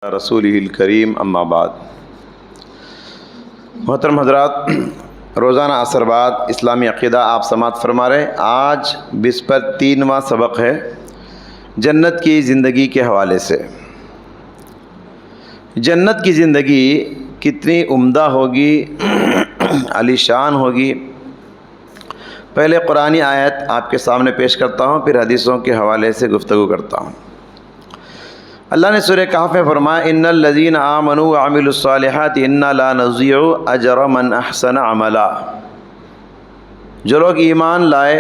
رسولہ الکریم اما بعد۔ محترم حضرات، روزانہ عصر بعد اسلامی عقیدہ آپ سماعت فرما رہے ہیں۔ آج بسپر 3واں سبق ہے جنت کی زندگی کے حوالے سے۔ جنت کی زندگی کتنی عمدہ ہوگی، عالی شان ہوگی۔ پہلے قرآنی آیت آپ کے سامنے پیش کرتا ہوں، پھر حدیثوں کے حوالے سے گفتگو کرتا ہوں۔ اللہ نے سورہ کہف میں فرمایا ان الذین آمنوا وعملوا الصالحات انا لا نضیع اجر من احسن عملا۔ جو لوگ ایمان لائے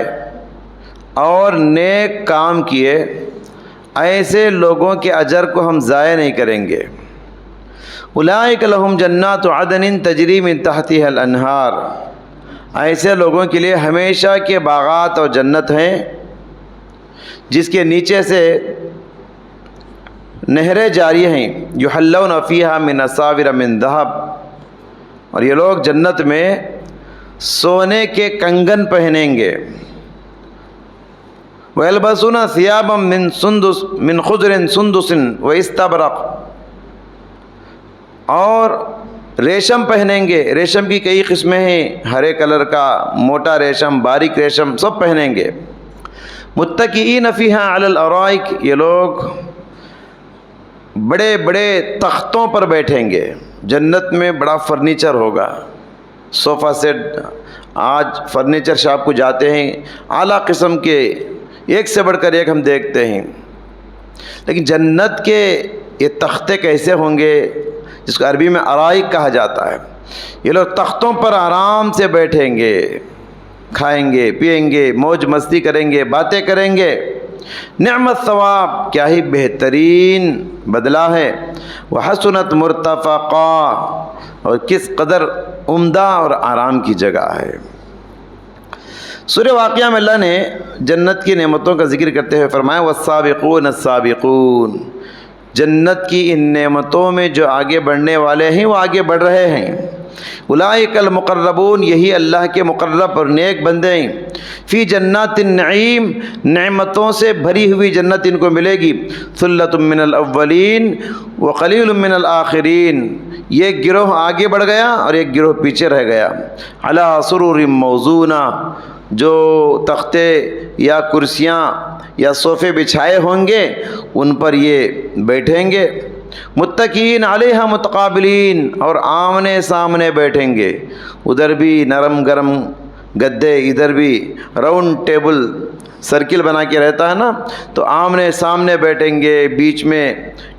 اور نیک کام کیے، ایسے لوگوں کے اجر کو ہم ضائع نہیں کریں گے۔ اولئک لہم جنات عدن تجری من تحتها الانہار۔ ایسے لوگوں کے لیے ہمیشہ کے باغات اور جنت ہیں جس کے نیچے سے نہریں جاری ہیں۔ یحلون فیہا من اساور من ذہب، اور یہ لوگ جنت میں سونے کے کنگن پہنیں گے۔ ویلبسون ثیابا من خضر سندس واستبرق، اور ریشم پہنیں گے۔ ریشم کی کئی قسمیں ہیں، ہرے کلر کا، موٹا ریشم، باریک ریشم، سب پہنیں گے۔ متکئین فیہا علی الارائک، یہ لوگ بڑے بڑے تختوں پر بیٹھیں گے۔ جنت میں بڑا فرنیچر ہوگا، صوفہ سیٹ۔ آج فرنیچر شاپ کو جاتے ہیں، اعلیٰ قسم کے ایک سے بڑھ کر ایک ہم دیکھتے ہیں، لیکن جنت کے یہ تختے کیسے ہوں گے، جس کو عربی میں ارائک کہا جاتا ہے۔ یہ لوگ تختوں پر آرام سے بیٹھیں گے، کھائیں گے، پیئیں گے، موج مستی کریں گے، باتیں کریں گے۔ نعمت ثواب، کیا ہی بہترین بدلہ ہے۔ وحسنت مرتفقا، اور کس قدر عمدہ اور آرام کی جگہ ہے۔ سورہ واقعہ میں اللہ نے جنت کی نعمتوں کا ذکر کرتے ہوئے فرمایا والسابقون السابقون، جنت کی ان نعمتوں میں جو آگے بڑھنے والے ہیں وہ آگے بڑھ رہے ہیں۔ اولئک المقربون، یہی اللہ کے مقرب اور نیک بندے ہیں۔ فی جنات النعیم، نعمتوں سے بھری ہوئی جنت ان کو ملے گی۔ ثلۃ من الاولین وقلیل من الآخرین، یہ گروہ آگے بڑھ گیا اور ایک گروہ پیچھے رہ گیا۔ علی سرر موضونہ، جو تختے یا کرسیاں یا صوفے بچھائے ہوں گے ان پر یہ بیٹھیں گے۔ متکئین علیہا متقابلین، اور آمنے سامنے بیٹھیں گے۔ ادھر بھی نرم گرم گدے، ادھر بھی راؤنڈ ٹیبل سرکل بنا کے رہتا ہے نا، تو آمنے سامنے بیٹھیں گے۔ بیچ میں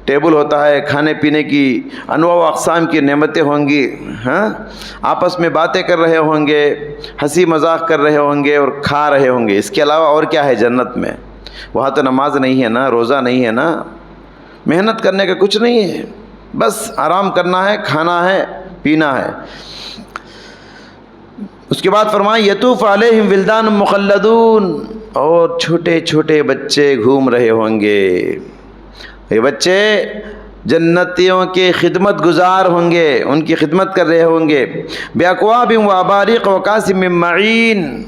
ٹیبل ہوتا ہے، کھانے پینے کی انواع و اقسام کی نعمتیں ہوں گی، آپس میں باتیں کر رہے ہوں گے، ہنسی مذاق کر رہے ہوں گے اور کھا رہے ہوں گے۔ اس کے علاوہ اور کیا ہے جنت میں؟ وہاں تو نماز نہیں ہے نا، روزہ نہیں ہے نا، محنت کرنے کا کچھ نہیں ہے، بس آرام کرنا ہے، کھانا ہے، پینا ہے۔ اس کے بعد فرمایا یطوف علیہم ولدان مخلدون، اور چھوٹے چھوٹے بچے گھوم رہے ہوں گے۔ یہ بچے جنتیوں کے خدمت گزار ہوں گے، ان کی خدمت کر رہے ہوں گے۔ باکواب واباریق وکاس من معین،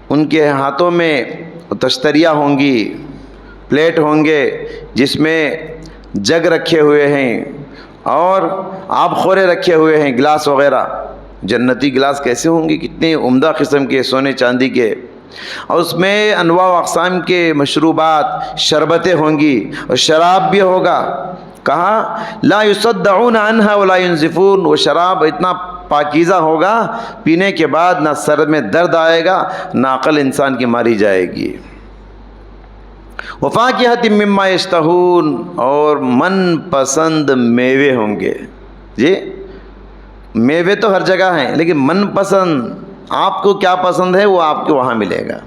ان کے ہاتھوں میں تشتریاں ہوں گی، پلیٹ ہوں گے جس میں جگ رکھے ہوئے ہیں اور آب خورے رکھے ہوئے ہیں، گلاس وغیرہ۔ جنتی گلاس کیسے ہوں گے، کتنے عمدہ قسم کے، سونے چاندی کے، اور اس میں انواع و اقسام کے مشروبات، شربتیں ہوں گی اور شراب بھی ہوگا۔ کہا لا یصدعون عنہا ولا ینزفون، وہ شراب اتنا پاکیزہ ہوگا، پینے کے بعد نہ سر میں درد آئے گا، نہ عقل انسان کی ماری جائے گی۔ وفاکہۃ مما یشتہون، اور من پسند میوے ہوں گے۔ جی میوے تو ہر جگہ ہیں، لیکن من پسند آپ کو کیا پسند ہے وہ آپ کو وہاں ملے گا۔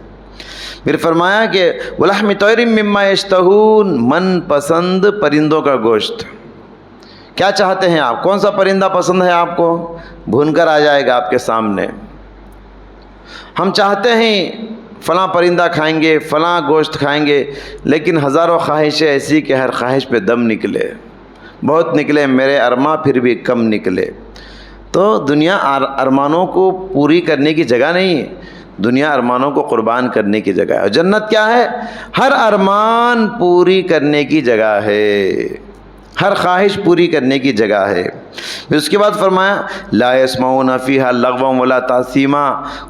پھر فرمایا کہ ولحم طیر مما یشتہون، من پسند پرندوں کا گوشت۔ کیا چاہتے ہیں آپ؟ کون سا پرندہ پسند ہے آپ کو؟ بھون کر آ جائے گا آپ کے سامنے۔ ہم چاہتے ہیں فلاں پرندہ کھائیں گے، فلاں گوشت کھائیں گے، لیکن ہزاروں خواہشیں ایسی کہ ہر خواہش پہ دم نکلے، بہت نکلے میرے ارماں، پھر بھی کم نکلے۔ تو دنیا ارمانوں کو پوری کرنے کی جگہ نہیں ہے، دنیا ارمانوں کو قربان کرنے کی جگہ ہے۔ اور جنت کیا ہے؟ ہر ارمان پوری کرنے کی جگہ ہے۔ ہر خواہش پوری کرنے کی جگہ ہے۔ پھر اس کے بعد فرمایا لا یسمعون فیہا لغوا ولا تاثیما،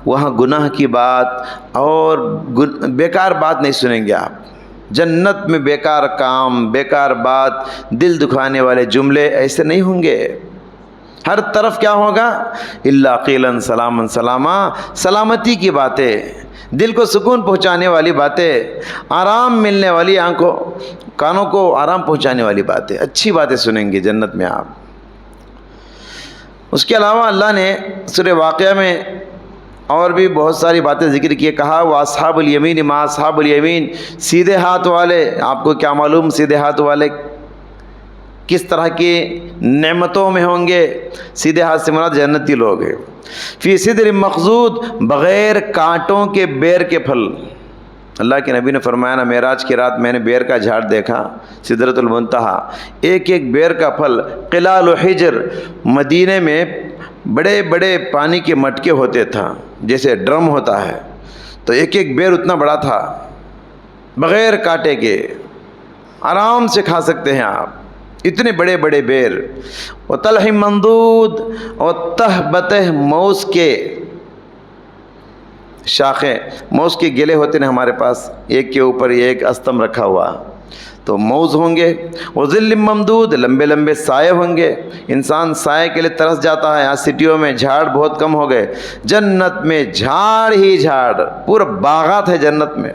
وہاں گناہ کی بات اور بیکار بات نہیں سنیں گے آپ۔ جنت میں بیکار کام، بیکار بات، دل دکھانے والے جملے ایسے نہیں ہوں گے۔ ہر طرف کیا ہوگا؟ الا قیلا سلاما سلاما، سلامتی کی باتیں، دل کو سکون پہنچانے والی باتیں، آرام ملنے والی آنکھوں کانوں کو آرام پہنچانے والی باتیں، اچھی باتیں سنیں گے جنت میں آپ۔ اس کے علاوہ اللہ نے سورہ واقعہ میں اور بھی بہت ساری باتیں ذکر کیے، کہا وہ اصحاب الیمین ما اصحاب الیمین، سیدھے ہاتھ والے، آپ کو کیا معلوم سیدھے ہاتھ والے کس طرح کی نعمتوں میں ہوں گے؟ سیدھے ہاتھ سے مراد جنتی لوگ ہیں۔ فی سدر مخضود، بغیر کانٹوں کے بیر کے پھل۔ اللہ کے نبی نے فرمایا نا، معراج کی رات میں نے بیر کا جھاڑ دیکھا، سدرۃ المنتہا، ایک ایک بیر کا پھل۔ قلال و حجر، مدینے میں بڑے بڑے پانی کے مٹکے ہوتے تھا، جیسے ڈرم ہوتا ہے، تو ایک ایک بیر اتنا بڑا تھا، بغیر کانٹے کے، آرام سے کھا سکتے ہیں آپ، اتنے بڑے بڑے بیر۔ وطلح ممدود، اور تہ بتہ موز کے شاخیں، موز کے گلے ہوتے ہیں ہمارے پاس، ایک کے اوپر ایک استم رکھا ہوا، تو موز ہوں گے۔ وظل ممدود، لمبے لمبے سائے ہوں گے، انسان سائے کے لیے ترس جاتا ہے، آج سٹیوں میں جھاڑ بہت کم ہو گئے، جنت میں جھاڑ ہی جھاڑ، پورا باغات ہے جنت میں،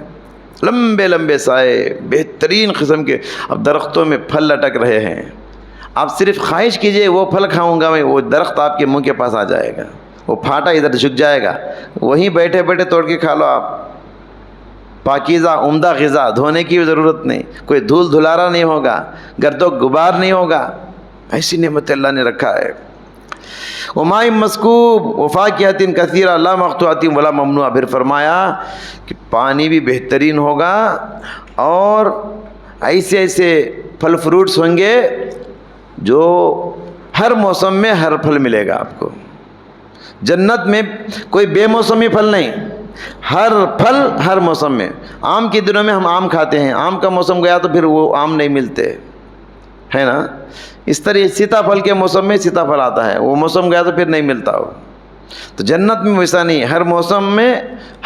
لمبے لمبے سائے، بہترین قسم کے۔ اب درختوں میں پھل لٹک رہے ہیں، آپ صرف خواہش کیجئے وہ پھل کھاؤں گا میں، وہ درخت آپ کے منہ کے پاس آ جائے گا، وہ پھاٹا ادھر جھک جائے گا، وہیں بیٹھے بیٹھے توڑ کے کھا لو آپ۔ پاکیزہ عمدہ غذا، دھونے کی ضرورت نہیں، کوئی دھول دھلارا نہیں ہوگا، گرد و غبار نہیں ہوگا، ایسی نعمت اللہ نے رکھا ہے۔ وماء مسکوب وفاکہۃ کثیرہ لا مقطوعۃ ولا ممنوعہ، پھر فرمایا کہ پانی بھی بہترین ہوگا، اور ایسے ایسے پھل فروٹس ہوں گے جو ہر موسم میں ہر پھل ملے گا آپ کو۔ جنت میں کوئی بے موسمی پھل نہیں، ہر پھل ہر موسم میں۔ آم کے دنوں میں ہم آم کھاتے ہیں، آم کا موسم گیا تو پھر وہ آم نہیں ملتے، ہے نا؟ اس طرح سیتا پھل کے موسم میں سیتا پھل آتا ہے، وہ موسم گیا تو پھر نہیں ملتا ہو۔ تو جنت میں ویسا نہیں، ہر موسم میں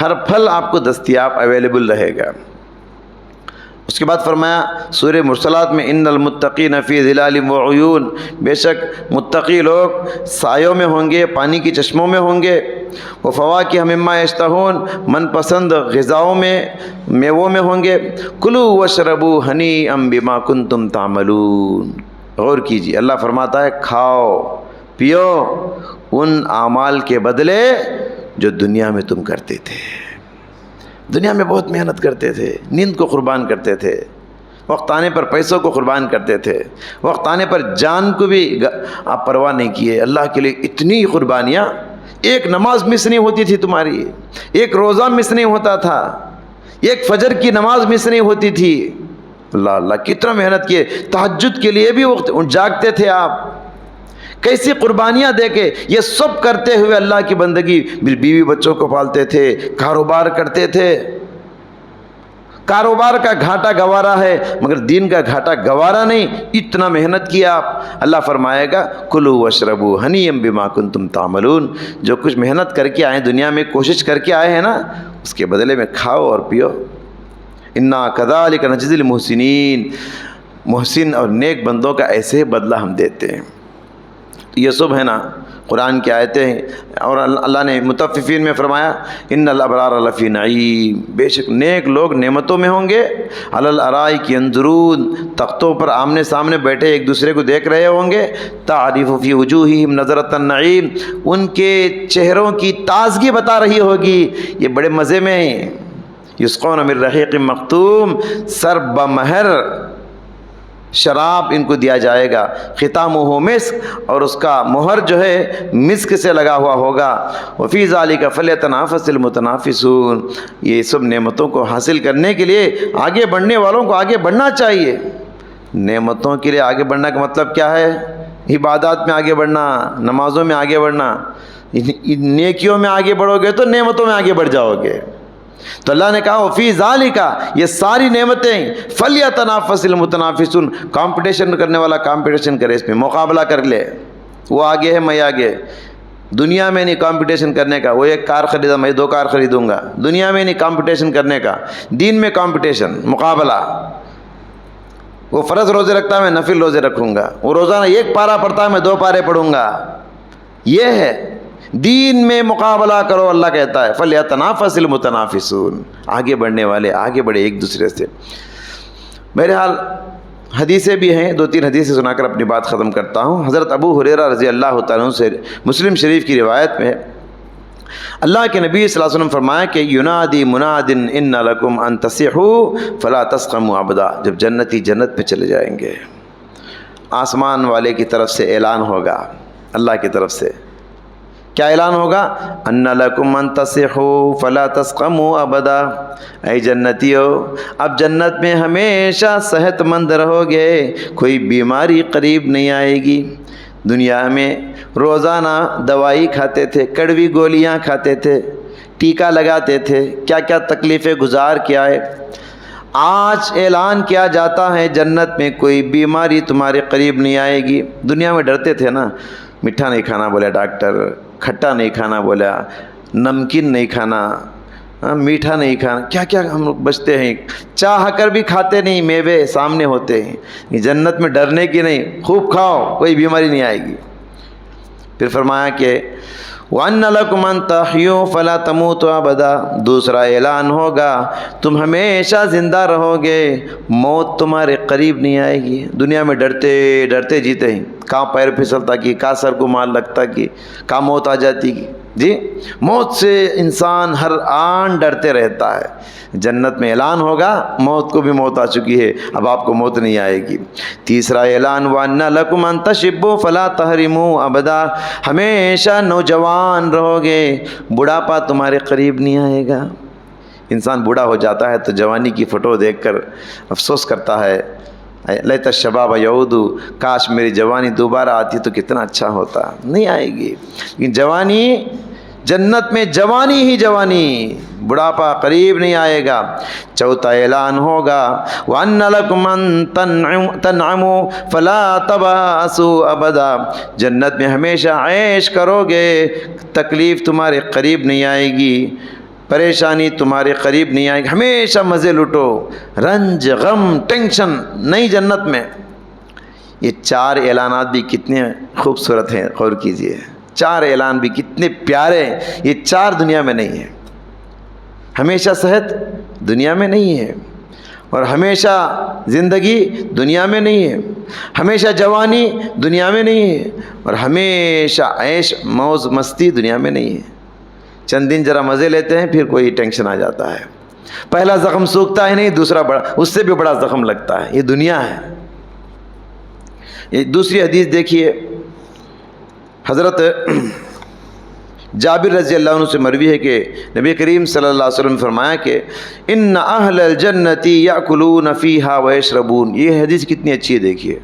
ہر پھل آپ کو دستیاب اویلیبل رہے گا۔ اس کے بعد فرمایا سورہ مرسلات میں ان المتقین فی ظلال وعیون، بے شک متقی لوگ سایوں میں ہوں گے، پانی کی چشموں میں ہوں گے، وفواکہ مما یشتہون، من پسند غذاؤں میں، میووں میں ہوں گے۔ کلوا واشربوا ہنیئا بما کنتم تعملون، غور کیجیے، اللہ فرماتا ہے کھاؤ پیو ان اعمال کے بدلے جو دنیا میں تم کرتے تھے۔ دنیا میں بہت محنت کرتے تھے، نیند کو قربان کرتے تھے، وقت آنے پر پیسوں کو قربان کرتے تھے، وقت آنے پر جان کو بھی آپ پرواہ نہیں کیے، اللہ کے لیے اتنی قربانیاں۔ ایک نماز مس نہیں ہوتی تھی تمہاری، ایک روزہ مس نہیں ہوتا تھا، ایک فجر کی نماز مس نہیں ہوتی تھی۔ اللہ اللہ کتنا محنت کیے، تہجد کے لیے بھی وقت جاگتے تھے آپ، کیسی قربانیاں دے کے یہ سب کرتے ہوئے اللہ کی بندگی، بیوی بچوں کو پالتے تھے، کاروبار کرتے تھے۔ کاروبار کا گھاٹا گوارا ہے مگر دین کا گھاٹا گوارا نہیں، اتنا محنت کیا آپ۔ اللہ فرمائے گا کلوا واشربوا ہنیئا بما کنتم تعملون، جو کچھ محنت کر کے آئے دنیا میں، کوشش کر کے آئے ہیں نا، اس کے بدلے میں کھاؤ اور پیو۔ انا کذالک نجزی المحسنین، محسن اور نیک بندوں کا ایسے بدلہ ہم دیتے ہیں۔ یہ سب ہے نا قرآن کی آیتیں ہیں، اور اللہ نے مطففین میں فرمایا ان الابرار لفی نعیم، بے شک نیک لوگ نعمتوں میں ہوں گے، علی الارائک ینظرون، تختوں پر آمنے سامنے بیٹھے ایک دوسرے کو دیکھ رہے ہوں گے، تعرف فی وجوہہم نظرۃ النعیم، ان کے چہروں کی تازگی بتا رہی ہوگی، یہ بڑے مزے میں ہیں۔ یسقون من رحیق مختوم، سر بمہر شراب ان کو دیا جائے گا، ختامہ مسک، اور اس کا مہر جو ہے مسک سے لگا ہوا ہوگا۔ وفی ذالک فلیتنافس المتنافسون، یہ سب نعمتوں کو حاصل کرنے کے لیے آگے بڑھنے والوں کو آگے بڑھنا چاہیے۔ نعمتوں کے لیے آگے بڑھنا کا مطلب کیا ہے؟ عبادات میں آگے بڑھنا، نمازوں میں آگے بڑھنا، نیکیوں میں آگے بڑھو گے تو نعمتوں میں آگے بڑھ جاؤ گے۔ تو اللہ نے کہا فی ذالکا، یہ ساری نعمتیں فلیتنافس المتنافسون، کمپٹیشن کرنے والا کمپٹیشن کرے، اس میں مقابلہ کر لے، وہ آگے ہے میں آگے۔ دنیا میں نہیں کمپٹیشن کرنے کا، وہ ایک کار خریدا میں 2 کار خریدوں گا، دنیا میں نہیں کمپٹیشن کرنے کا، دین میں کمپٹیشن، مقابلہ۔ وہ فرض روزے رکھتا ہے میں نفل روزے رکھوں گا، وہ روزانہ 1 پارہ پڑھتا ہے میں 2 پارے پڑھوں گا۔ یہ ہے دین میں مقابلہ کرو، اللہ کہتا ہے فَلْيَتَنَافَسِ الْمُتَنَافِسُونَ، آگے بڑھنے والے آگے بڑھے ایک دوسرے سے۔ بہرحال حدیثیں بھی ہیں، 2-3 حدیثیں سنا کر اپنی بات ختم کرتا ہوں۔ حضرت ابو ہریرہ رضی اللہ تعالیٰ عنہ سے مسلم شریف کی روایت میں ہے، اللہ کے نبی صلی اللہ علیہ وسلم فرمایا کہ ینادی مناد ان لکم ان تصحوا فلا تسقموا ابدا، جب جنتی جنت میں چلے جائیں گے، آسمان والے کی طرف سے اعلان ہوگا، اللہ کی طرف سے کیا اعلان ہوگا؟ ان لکم ان تصحوا فلا تسقموا ابدا، اے جنتیو اب جنت میں ہمیشہ صحت مند رہو گے، کوئی بیماری قریب نہیں آئے گی۔ دنیا میں روزانہ دوائی کھاتے تھے، کڑوی گولیاں کھاتے تھے، ٹیکا لگاتے تھے، کیا کیا تکلیفیں گزار کیا ہے۔ آج اعلان کیا جاتا ہے جنت میں کوئی بیماری تمہارے قریب نہیں آئے گی۔ دنیا میں ڈرتے تھے نا، میٹھا نہیں کھانا بولا ڈاکٹر، کھٹا نہیں کھانا بولا، نمکین نہیں کھانا، میٹھا نہیں کھانا، کیا کیا ہم لوگ بچتے ہیں، چاہ کر بھی کھاتے نہیں، میوے سامنے ہوتے ہیں۔ جنت میں ڈرنے کی نہیں، خوب کھاؤ، کوئی بیماری نہیں آئے گی۔ پھر فرمایا کہ وَأَنَّ لَكُمْ أَن تَحْيُوا فَلَا تَمُوتُوا أَبَدًا، دوسرا اعلان ہوگا تم ہمیشہ زندہ رہو گے، موت تمہارے قریب نہیں آئے گی۔ دنیا میں ڈرتے ڈرتے جیتے ہیں، کہاں پیر پھسلتا کی، کہاں سر کو مار لگتا کی، کہاں موت آ جاتی کی، جی موت سے انسان ہر آن ڈرتے رہتا ہے۔ جنت میں اعلان ہوگا موت کو بھی موت آ چکی ہے، اب آپ کو موت نہیں آئے گی۔ تیسرا اعلان وَأَنَّ لَكُمْ أَن تَشِبُّوا فَلَا تَحْرِمُوا أَبَدًا، ہمیشہ نوجوان رہو گے، بڑھاپا تمہارے قریب نہیں آئے گا۔ انسان بوڑھا ہو جاتا ہے تو جوانی کی فوٹو دیکھ کر افسوس کرتا ہے، لیت الشباب یعود، کاش میری جوانی دوبارہ آتی تو کتنا اچھا ہوتا۔ نہیں آئے گی، لیکن جوانی جنت میں جوانی ہی جوانی، بڑھاپا قریب نہیں آئے گا۔ چوتھا اعلان ہوگا وَأَنَّ لَكُمْ أَن تَنْعَمُوا فَلَا تَبْأَسُوا أَبَدًا، جنت میں ہمیشہ عیش کرو گے، تکلیف تمہارے قریب نہیں آئے گی، پریشانی تمہارے قریب نہیں آئے گی، ہمیشہ مزے لٹو، رنج غم ٹینشن نہیں جنت میں۔ یہ 4 اعلانات بھی کتنے خوبصورت ہیں، غور کیجئے، 4 اعلان بھی کتنے پیارے ہیں۔ یہ 4 دنیا میں نہیں ہے، ہمیشہ صحت دنیا میں نہیں ہے، اور ہمیشہ زندگی دنیا میں نہیں ہے، ہمیشہ جوانی دنیا میں نہیں ہے، اور ہمیشہ عیش موج مستی دنیا میں نہیں ہے۔ چند دن ذرا مزے لیتے ہیں، پھر کوئی ٹینشن آ جاتا ہے، پہلا زخم سوکھتا ہے نہیں، دوسرا بڑا، اس سے بھی بڑا زخم لگتا ہے۔ یہ دنیا ہے۔ یہ دوسری حدیث دیکھیے، حضرت جابر رضی اللہ عنہ سے مروی ہے کہ نبی کریم صلی اللہ علیہ وسلم نے فرمایا کہ ان اہل الجنت یاکلون فیہا ویشربون، یہ حدیث کتنی اچھی ہے، دیکھیے،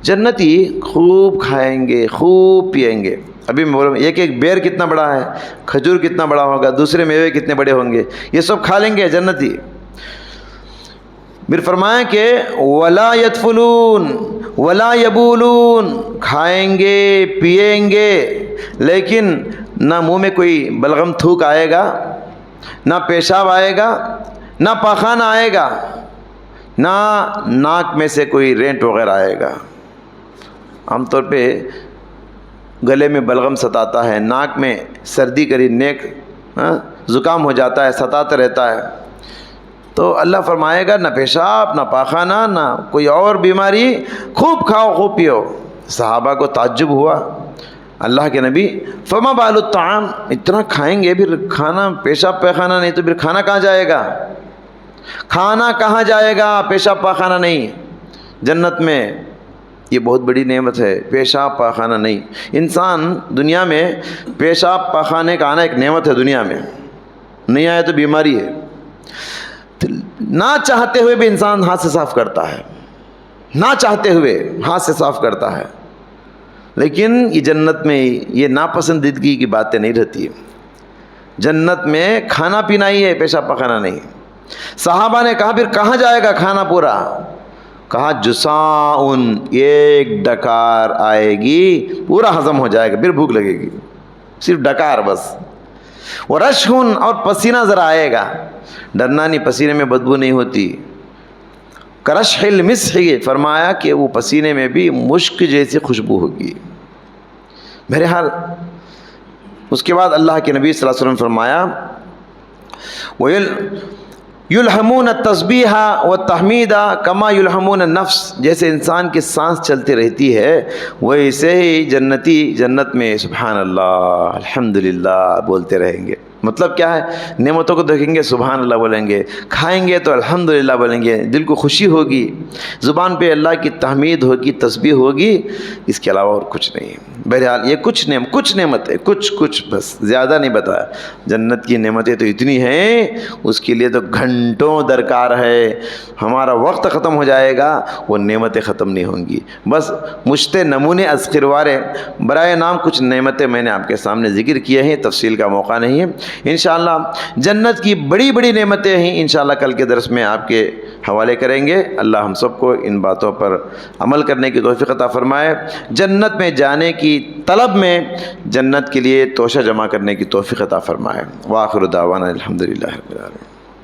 جنتی خوب کھائیں گے، خوب پئیں گے۔ ابھی میں بول رہا ہوں ایک ایک بیر کتنا بڑا ہے، کھجور کتنا بڑا ہوگا، دوسرے میوے کتنے بڑے ہوں گے، یہ سب کھا لیں گے جنتی۔ پھر فرمایا کہ ولا یتفلون ولا یبولون، کھائیں گے پئیں گے، لیکن نہ منہ میں کوئی بلغم تھوک آئے گا، نہ پیشاب آئے گا، نہ پاخانہ آئے گا، نہ ناک میں سے کوئی رینٹ وغیرہ آئے گا۔ عام طور پہ گلے میں بلغم ستاتا ہے، ناک میں سردی کری، نیک زکام ہو جاتا ہے، ستاتا رہتا ہے، تو اللہ فرمائے گا نہ پیشاب نہ پاخانہ نہ کوئی اور بیماری، خوب کھاؤ خوب پیو۔ صحابہ کو تعجب ہوا، اللہ کے نبی فما بال الطعام، اتنا کھائیں گے پھر کھانا پیشاب پاخانہ نہیں تو پھر کھانا کہاں جائے گا؟ کھانا کہاں جائے گا؟ پیشاب پاخانہ نہیں۔ جنت میں یہ بہت بڑی نعمت ہے، پیشاب پاخانہ نہیں۔ انسان دنیا میں پیشاب پاخانے کا آنا ایک نعمت ہے، دنیا میں نہیں آیا تو بیماری ہے۔ نہ چاہتے ہوئے بھی انسان ہاتھ سے صاف کرتا ہے، نہ چاہتے ہوئے ہاتھ سے صاف کرتا ہے، لیکن یہ جنت میں یہ ناپسندیدگی کی باتیں نہیں رہتی۔ جنت میں کھانا پینا ہی ہے، پیشاب پخانا نہیں۔ صحابہ نے کہا پھر کہاں جائے گا کھانا پورا؟ کہا جساؤن، ایک ڈکار آئے گی، پورا ہضم ہو جائے گا، پھر بھوک لگے گی، صرف ڈکار بس۔ ورشھن، اور پسینہ ذرا آئے گا، ڈرنا نہیں، پسینے میں بدبو نہیں ہوتی۔ کرشح المسح، فرمایا کہ وہ پسینے میں بھی مشک جیسی خوشبو ہوگی۔ بہرحال اس کے بعد اللہ کے نبی صلی اللہ علیہ وسلم فرمایا یلہمون التسبیح والتحمید کما یلہمون النفس، جیسے انسان کی سانس چلتی رہتی ہے ویسے ہی جنتی جنت میں سبحان اللہ الحمدللہ بولتے رہیں گے۔ مطلب کیا ہے؟ نعمتوں کو دیکھیں گے سبحان اللہ بولیں گے، کھائیں گے تو الحمدللہ بولیں گے، دل کو خوشی ہوگی، زبان پہ اللہ کی تحمید ہوگی، تسبیح ہوگی، اس کے علاوہ اور کچھ نہیں۔ بہرحال یہ کچھ نعمتیں، کچھ بس، زیادہ نہیں بتایا۔ جنت کی نعمتیں تو اتنی ہیں، اس کے لیے تو گھنٹوں درکار ہے، ہمارا وقت ختم ہو جائے گا، وہ نعمتیں ختم نہیں ہوں گی۔ بس مشتے نمونے از خروارے برائے نام کچھ نعمتیں میں نے آپ کے سامنے ذکر کیے ہیں، تفصیل کا موقع نہیں ہے۔ انشاءاللہ جنت کی بڑی بڑی نعمتیں ہیں، انشاءاللہ کل کے درس میں آپ کے حوالے کریں گے۔ اللہ ہم سب کو ان باتوں پر عمل کرنے کی توفیق عطا فرمائے، جنت میں جانے کی طلب میں جنت کے لیے توشہ جمع کرنے کی توفیق عطا فرمائے۔ وآخر دعوانا الحمدللہ رب العالمین۔